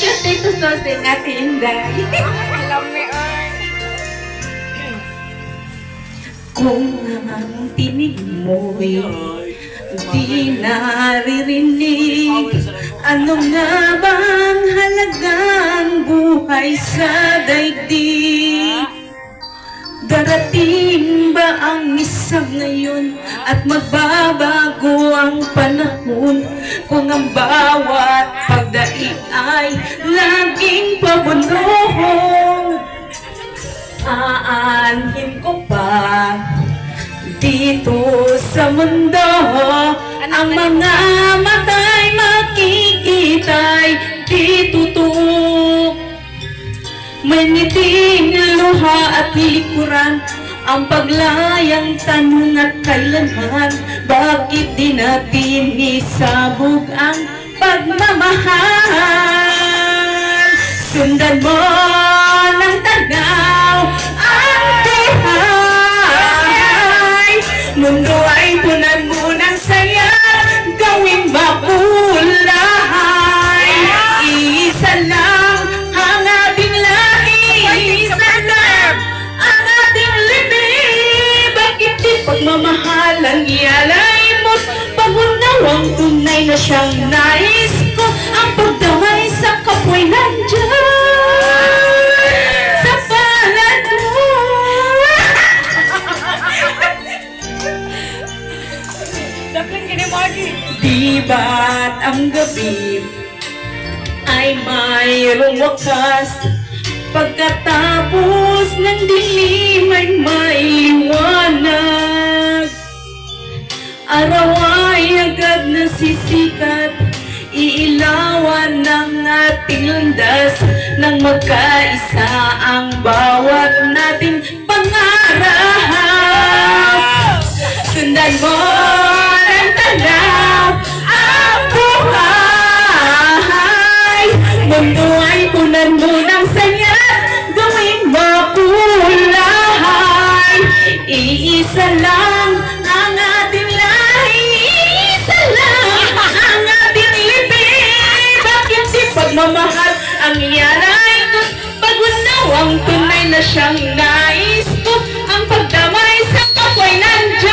you, Tito Soseng at Inday. Alam mo ay. Kung ang tinig mo'y di naririnig, ano nga bang halagang buhay sa daigdig? Darating ba ang isang ngayon at magbabago ang panahon kung ang bawat pagdaig ay laging pabunong? Aanhin ko pa dito sa mundo ang mga mata'y makikita'y di tutok. May ngiting luha at likuran ang paglayang tanong at kailanman, bakit di natin isabog ang pagmamahal? Sundan mo ng tanaw ang buhay, mundo ay punan mo ng saya, gawing makulay. Isa lang ang ating lahi, isa lang ang ating libing. Bakit di pagmamahal ang ialay mo? Pag-unawang tunay na siyang nais ko, ang pagdamay sa kapwa'y nandyan sa palad mo. Dapat kinimagi. Di ba't ang gabi ay mayroong wakas, pagkatapos ng dilim ay may liwanag. Araw ay agad nasisikat, iilawan ng ating landas, nang magkaisa ang bawat nating pangarap. Sundan mo ng tanaw ang buhay, mundo ay punan mo ng saya, gawing makulay. Iisa lang ang ating lahi, iisa lang ang ating libing. Bakit di pagmamahal ang ialay ko? Pag-unaw ang tunay na siyang nais ko, ang pagdamay sa kapwa'y nandyan